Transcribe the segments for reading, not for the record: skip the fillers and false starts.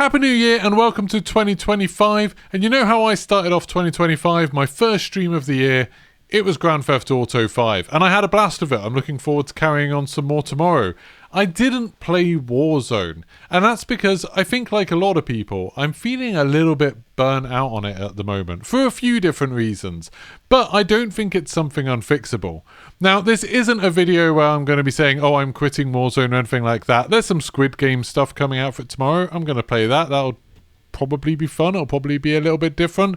Happy New Year and welcome to 2025. And you know how I started off 2025? My first stream of the year, it was Grand Theft Auto 5. And I had a blast of it. I'm looking forward to carrying on some more tomorrow. I didn't play Warzone. And that's because I think, like a lot of people, I'm feeling a little bit burnt out on it at the moment for a few different reasons. But I don't think it's something unfixable. Now, this isn't a video where I'm going to be saying, oh, I'm quitting Warzone or anything like that. There's some Squid Game stuff coming out for it tomorrow. I'm going to play that. That'll probably be fun. It'll probably be a little bit different.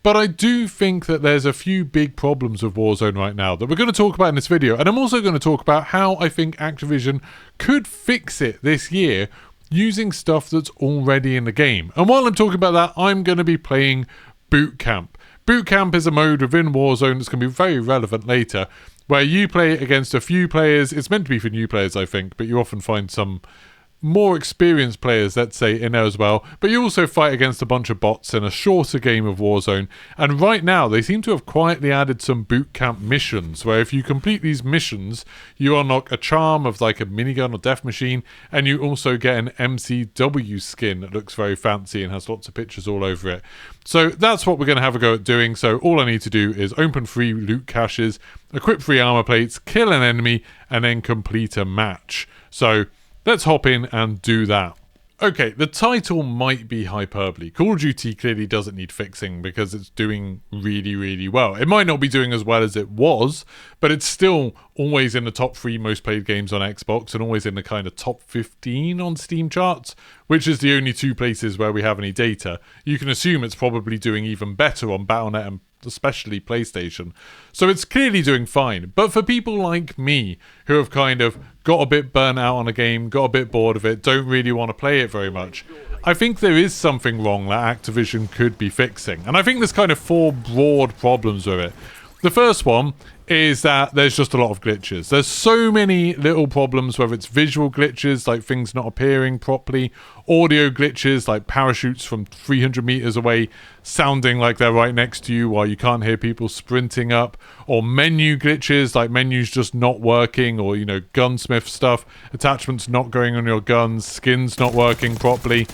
But I do think that there's a few big problems with Warzone right now that we're going to talk about in this video. And I'm also going to talk about how I think Activision could fix it this year using stuff that's already in the game. And while I'm talking about that, I'm going to be playing Boot Camp. Boot Camp is a mode within Warzone that's going to be very relevant later, where you play against a few players. It's meant to be for new players, I think, but you often find some more experienced players, let's say, in there as well. But you also fight against a bunch of bots in a shorter game of Warzone. And right now, they seem to have quietly added some boot camp missions, where if you complete these missions, you unlock a charm of like a minigun or death machine, and you also get an MCW skin that looks very fancy and has lots of pictures all over it. So that's what we're going to have a go at doing. So all I need to do is open 3 loot caches, equip 3 armor plates, kill an enemy, and then complete a match. So let's hop in and do that. Okay, the title might be hyperbole. Call of Duty clearly doesn't need fixing because it's doing really, really well. It might not be doing as well as it was, but it's still always in the top 3 most played games on Xbox and always in the kind of top 15 on Steam charts, which is the only 2 places where we have any data. You can assume it's probably doing even better on Battle.net and especially PlayStation. So it's clearly doing fine. But for people like me, who have kind of got a bit burnt out on a game, got a bit bored of it, don't really want to play it very much, I think there is something wrong that Activision could be fixing. And I think there's kind of 4 broad problems with it. The first one is that there's just a lot of glitches. There's so many little problems, whether it's visual glitches, like things not appearing properly, audio glitches, like parachutes from 300 meters away sounding like they're right next to you while you can't hear people sprinting up, or menu glitches, like menus just not working, or, you know, gunsmith stuff, attachments not going on your guns, skins not working properly.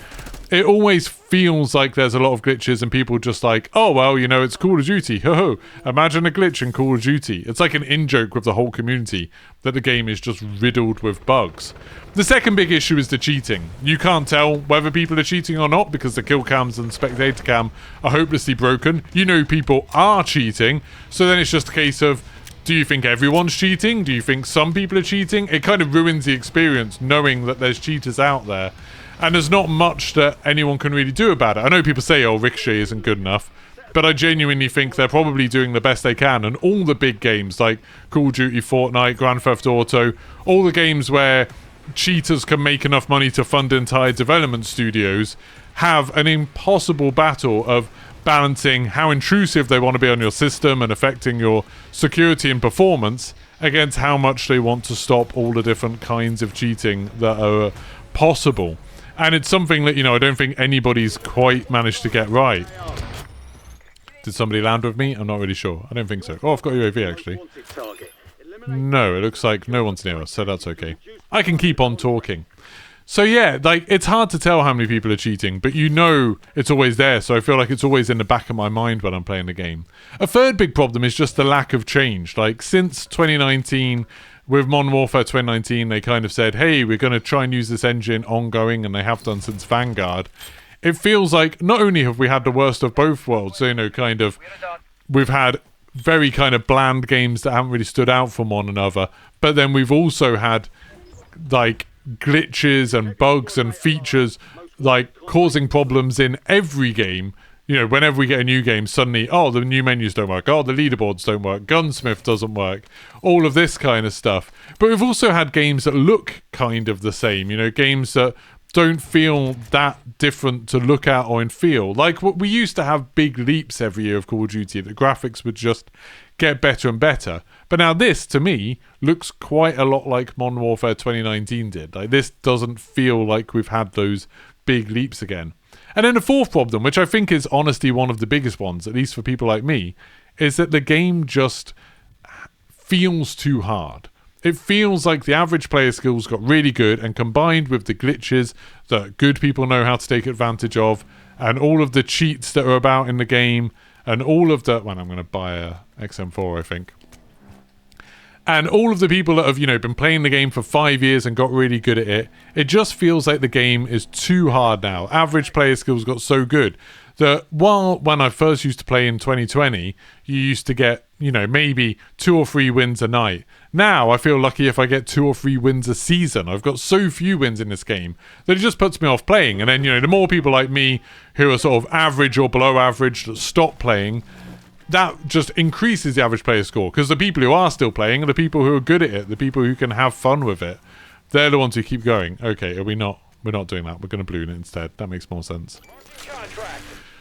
It always feels like there's a lot of glitches and people just like, oh, well, you know, it's Call of Duty. Ho-ho. Imagine a glitch in Call of Duty. It's like an in-joke with the whole community that the game is just riddled with bugs. The second big issue is the cheating. You can't tell whether people are cheating or not because the kill cams and spectator cam are hopelessly broken. You know people are cheating. So then it's just a case of, do you think everyone's cheating? Do you think some people are cheating? It kind of ruins the experience knowing that there's cheaters out there. And there's not much that anyone can really do about it. I know people say, oh, Ricochet isn't good enough, but I genuinely think they're probably doing the best they can. And all the big games like Call of Duty, Fortnite, Grand Theft Auto, all the games where cheaters can make enough money to fund entire development studios, have an impossible battle of balancing how intrusive they want to be on your system and affecting your security and performance against how much they want to stop all the different kinds of cheating that are possible. And it's something that, you know, I don't think anybody's quite managed to get right. Did somebody land with me? I'm not really sure. I don't think so. Oh, I've got UAV, actually. No, it looks like no one's near us, so that's okay. I can keep on talking. So yeah, like, it's hard to tell how many people are cheating, but you know it's always there, so I feel like it's always in the back of my mind when I'm playing the game. A third big problem is just the lack of change. Like, since 2019... with Modern Warfare 2019, they kind of said, hey, we're going to try and use this engine ongoing, and they have done since Vanguard. It feels like not only have we had the worst of both worlds, so, you know, kind of, we've had very kind of bland games that haven't really stood out from one another, but then we've also had, like, glitches and bugs and features, like, causing problems in every game. You know, whenever we get a new game, suddenly, oh, the new menus don't work. Oh, the leaderboards don't work. Gunsmith doesn't work. All of this kind of stuff. But we've also had games that look kind of the same. You know, games that don't feel that different to look at or in feel. Like, we used to have big leaps every year of Call of Duty. The graphics would just get better and better. But now this, to me, looks quite a lot like Modern Warfare 2019 did. Like, this doesn't feel like we've had those big leaps again. And then the fourth problem, which I think is honestly one of the biggest ones, at least for people like me, is that the game just feels too hard. It feels like the average player skills got really good, and combined with the glitches that good people know how to take advantage of, and all of the cheats that are about in the game, and all of the... Well, I'm going to buy a XM4, I think. And all of the people that have, been playing the game for 5 years and got really good at it, it just feels like the game is too hard now. Average player skills got so good that when I first used to play in 2020, you used to get, maybe 2 or 3 wins a night. Now I feel lucky if I get 2 or 3 wins a season. I've got so few wins in this game that it just puts me off playing. And then, the more people like me who are sort of average or below average that stop playing, that just increases the average player score, because the people who are still playing are the people who are good at it, the people who can have fun with it. They're the ones who keep going. Okay, we're not doing that. We're going to balloon it instead. That makes more sense.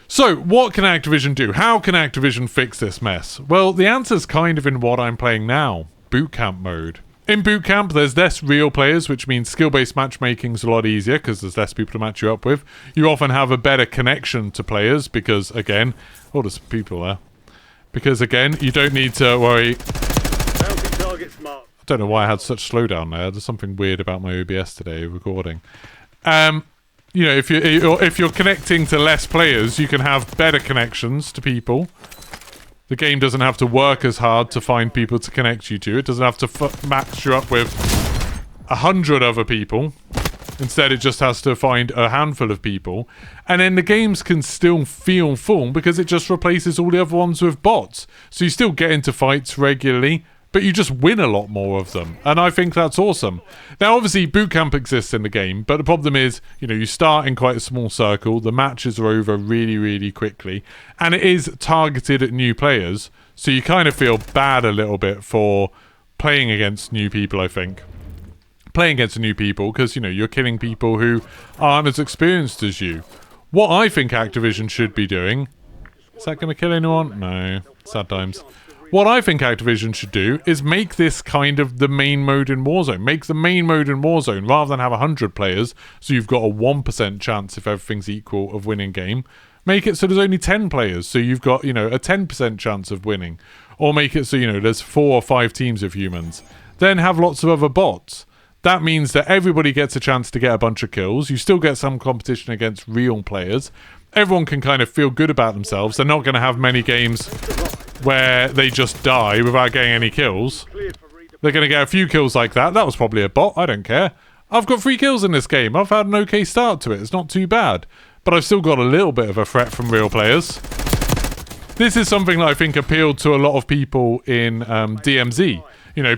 So, what can Activision do? How can Activision fix this mess? Well, the answer's kind of in what I'm playing now. Boot camp mode. In boot camp, there's less real players, which means skill-based matchmaking's a lot easier because there's less people to match you up with. You often have a better connection to players because, again... Oh, there's people there. Because, again, you don't need to worry... I don't know why I had such slowdown there. There's something weird about my OBS today, recording. If you're connecting to less players, you can have better connections to people. The game doesn't have to work as hard to find people to connect you to. It doesn't have to match you up with 100 other people. Instead, it just has to find a handful of people. And then the games can still feel full because it just replaces all the other ones with bots. So you still get into fights regularly, but you just win a lot more of them. And I think that's awesome. Now, obviously, boot camp exists in the game, but the problem is, you start in quite a small circle. The matches are over really, really quickly. And it is targeted at new players. So you kind of feel bad a little bit for playing against new people, I think. Playing against new people because, you're killing people who aren't as experienced as you. What I think Activision should be doing... Is that going to kill anyone? No. Sad times. What I think Activision should do is make this kind of the main mode in Warzone. Make the main mode in Warzone, rather than have 100 players, so you've got a 1% chance, if everything's equal, of winning game. Make it so there's only 10 players, so you've got, a 10% chance of winning. Or make it so, there's 4 or 5 teams of humans. Then have lots of other bots. That means that everybody gets a chance to get a bunch of kills. You still get some competition against real players. Everyone can kind of feel good about themselves. They're not going to have many games where they just die without getting any kills. They're going to get a few kills like that. That was probably a bot. I don't care. I've got 3 kills in this game. I've had an okay start to it. It's not too bad. But I've still got a little bit of a threat from real players. This is something that I think appealed to a lot of people in DMZ.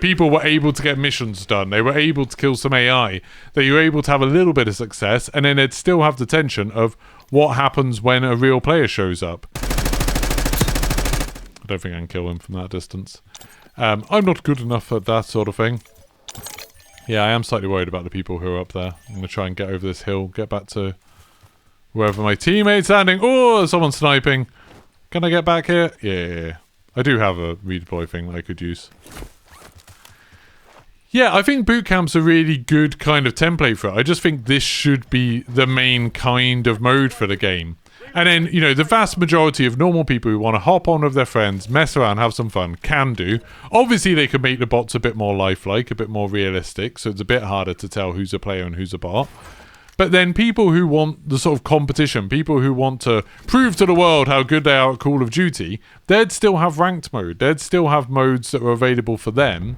People were able to get missions done. They were able to kill some AI. They were able to have a little bit of success, and then they'd still have the tension of what happens when a real player shows up. I don't think I can kill him from that distance. I'm not good enough at that sort of thing. Yeah, I am slightly worried about the people who are up there. I'm going to try and get over this hill, get back to wherever my teammate's landing. Oh, someone's sniping. Can I get back here? Yeah. I do have a redeploy thing that I could use. Yeah, I think boot camp's a really good kind of template for it. I just think this should be the main kind of mode for the game. And then, the vast majority of normal people who want to hop on with their friends, mess around, have some fun, can do. Obviously, they can make the bots a bit more lifelike, a bit more realistic, so it's a bit harder to tell who's a player and who's a bot. But then people who want the sort of competition, people who want to prove to the world how good they are at Call of Duty, they'd still have ranked mode. They'd still have modes that are available for them,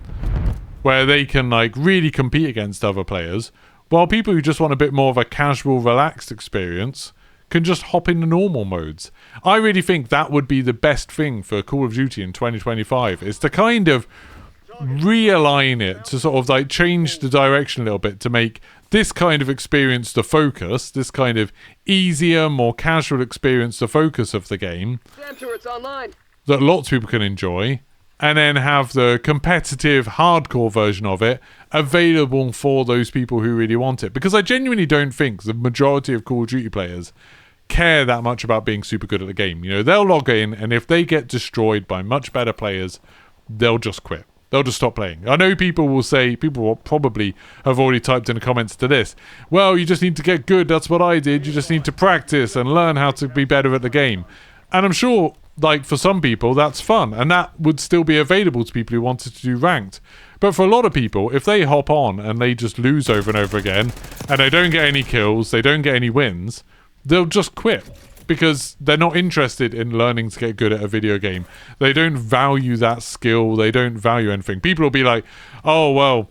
where they can really compete against other players, while people who just want a bit more of a casual, relaxed experience can just hop into normal modes. I really think that would be the best thing for Call of Duty in 2025, is to kind of realign it, to sort of change the direction a little bit, to make this kind of experience the focus, this kind of easier, more casual experience the focus of the game, that lots of people can enjoy, and then have the competitive, hardcore version of it available for those people who really want it. Because I genuinely don't think the majority of Call of Duty players care that much about being super good at the game. They'll log in, and if they get destroyed by much better players, they'll just quit. They'll just stop playing. I know people will say, people will probably have already typed in the comments to this, well, you just need to get good, that's what I did, you just need to practice and learn how to be better at the game. And I'm sure, for some people, that's fun, and that would still be available to people who wanted to do ranked. But for a lot of people, if they hop on and they just lose over and over again, and they don't get any kills, they don't get any wins, they'll just quit. Because they're not interested in learning to get good at a video game. They don't value that skill. They don't value anything. People will be like, oh, well,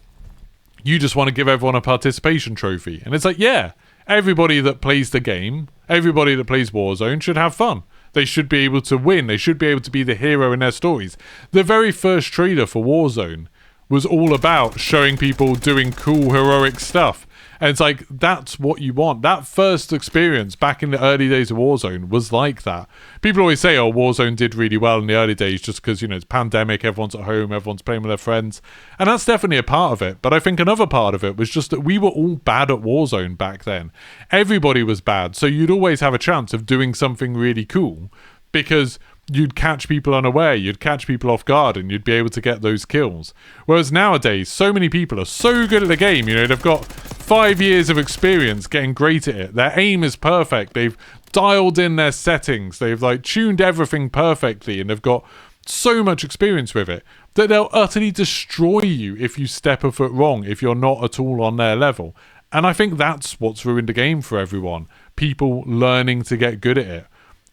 you just want to give everyone a participation trophy. And it's like, yeah, everybody that plays the game, everybody that plays Warzone should have fun. They should be able to win. They should be able to be the hero in their stories. The very first trailer for Warzone was all about showing people doing cool, heroic stuff. And it's like, that's what you want. That first experience back in the early days of Warzone was like that. People always say, oh, Warzone did really well in the early days just because, you know, it's pandemic, everyone's at home, everyone's playing with their friends. And that's definitely a part of it. But I think another part of it was just that we were all bad at Warzone back then. Everybody was bad. So you'd always have a chance of doing something really cool because you'd catch people unaware, you'd catch people off guard, and you'd be able to get those kills. Whereas nowadays, so many people are so good at the game, you know, they've got 5 years of experience getting great at it. Their aim is perfect. They've dialed in their settings. They've, like, tuned everything perfectly, and they've got so much experience with it that they'll utterly destroy you if you step a foot wrong, if you're not at all on their level. And I think that's what's ruined the game for everyone. People learning to get good at it.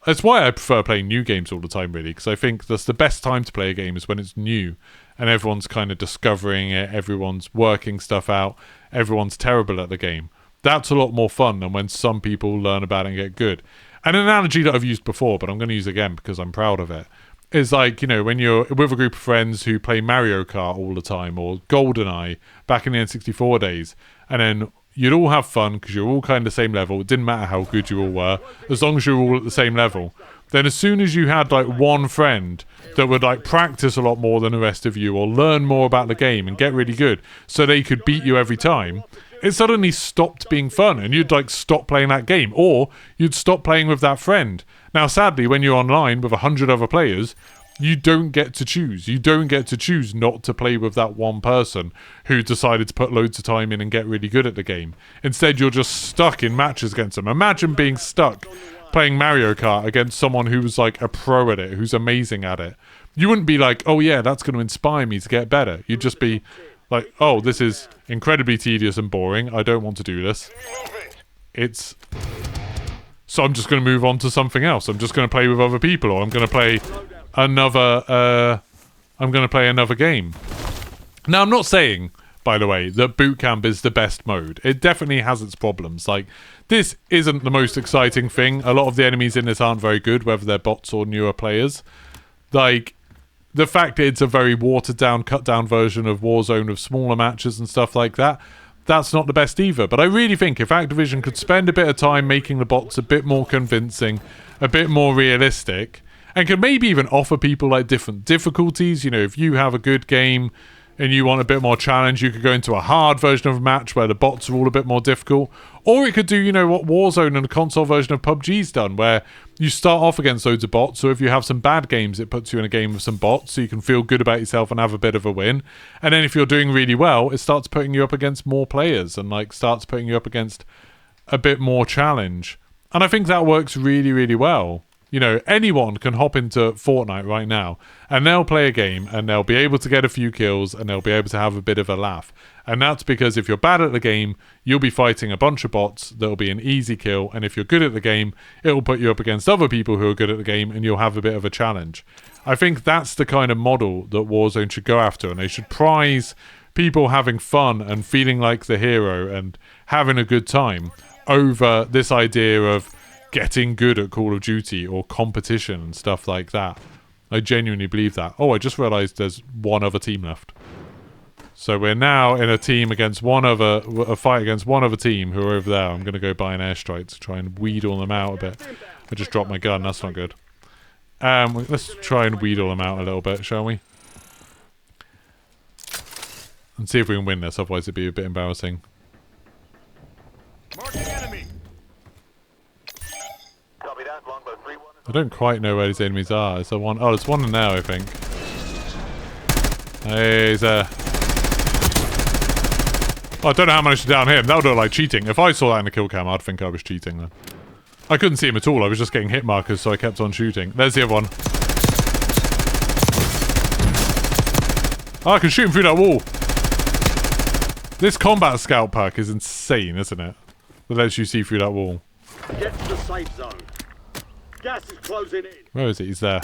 That's why I prefer playing new games all the time, really, because I think that's the best time to play a game is when it's new and everyone's kind of discovering it, everyone's working stuff out, everyone's terrible at the game. That's a lot more fun than when some people learn about it and get good. And an analogy that I've used before, but I'm going to use again because I'm proud of it, is like, you know, when you're with a group of friends who play Mario Kart all the time or GoldenEye back in the N64 days, and then you'd all have fun because you're all kind of the same level. It didn't matter how good you all were, as long as you were all at the same level. Then as soon as you had like one friend that would like practice a lot more than the rest of you or learn more about the game and get really good so they could beat you every time, it suddenly stopped being fun and you'd like stop playing that game or you'd stop playing with that friend. Now sadly, when you're online with 100 other players, you don't get to choose. You don't get to choose not to play with that one person who decided to put loads of time in and get really good at the game. Instead, you're just stuck in matches against them. Imagine being stuck playing Mario Kart against someone who was like a pro at it, who's amazing at it. You wouldn't be like, oh yeah, that's going to inspire me to get better. You'd just be like, oh, this is incredibly tedious and boring. I don't want to do this. So I'm just going to move on to something else. I'm just going to play with other people, or I'm going to play another game. Now, I'm not saying, by the way, that boot camp is the best mode. It definitely has its problems. Like, this isn't the most exciting thing. A lot of the enemies in this aren't very good, whether they're bots or newer players. Like, the fact that it's a very watered down, cut down version of Warzone with smaller matches and stuff like that, that's not the best either. But I really think if Activision could spend a bit of time making the bots a bit more convincing, a bit more realistic, and could maybe even offer people like different difficulties. You know, if you have a good game and you want a bit more challenge, you could go into a hard version of a match where the bots are all a bit more difficult. Or it could do, you know, what Warzone and the console version of PUBG's done, where you start off against loads of bots. So if you have some bad games, it puts you in a game with some bots so you can feel good about yourself and have a bit of a win. And then if you're doing really well, it starts putting you up against more players and like starts putting you up against a bit more challenge. And I think that works really, really well. You know, anyone can hop into Fortnite right now and they'll play a game and they'll be able to get a few kills and they'll be able to have a bit of a laugh. And that's because if you're bad at the game, you'll be fighting a bunch of bots that'll be an easy kill. And if you're good at the game, it'll put you up against other people who are good at the game and you'll have a bit of a challenge. I think that's the kind of model that Warzone should go after, and they should prize people having fun and feeling like the hero and having a good time over this idea of getting good at Call of Duty or competition and stuff like that. I genuinely believe that. Oh, I just realised there's one other team left. So we're now in a fight against one other team who are over there. I'm going to go buy an airstrike to try and wheedle them out a bit. I just dropped my gun. That's not good. Let's try and wheedle them out a little bit, shall we? And see if we can win this. Otherwise it'd be a bit embarrassing. Mark the enemy. I don't quite know where these enemies are. Is there one? Oh, there's one in there, I think. Hey, he's there. Oh, I don't know how I managed to down him. That would look like cheating. If I saw that in the kill cam, I'd think I was cheating then. I couldn't see him at all. I was just getting hit markers, so I kept on shooting. There's the other one. Oh, I can shoot him through that wall. This combat scout pack is insane, isn't it? That lets you see through that wall. Get to the safe zone. Gas is closing in. Where is it? He's there.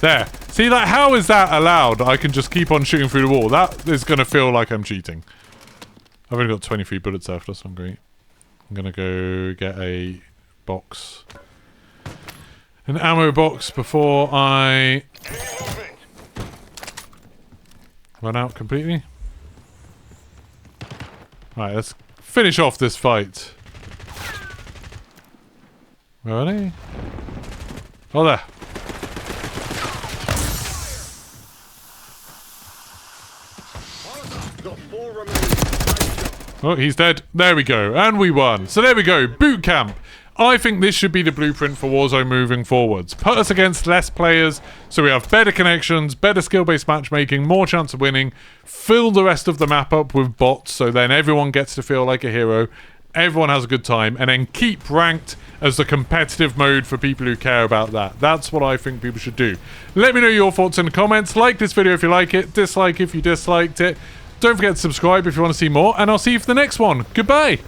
There. See, like, how is that allowed? I can just keep on shooting through the wall. That is going to feel like I'm cheating. I've only got 23 bullets left. That's not great. I'm going to go get a box. An ammo box before I run out completely. Alright, let's finish off this fight. Where are they? Oh, there. Oh, he's dead. There we go. And we won. So there we go. Boot camp. I think this should be the blueprint for Warzone moving forwards. Put us against less players so we have better connections, better skill-based matchmaking, more chance of winning. Fill the rest of the map up with bots so then everyone gets to feel like a hero. Everyone has a good time. And then keep ranked as the competitive mode for people who care about that. That's what I think people should do. Let me know your thoughts in the comments. Like this video if you like it. Dislike if you disliked it. Don't forget to subscribe if you want to see more. And I'll see you for the next one. Goodbye.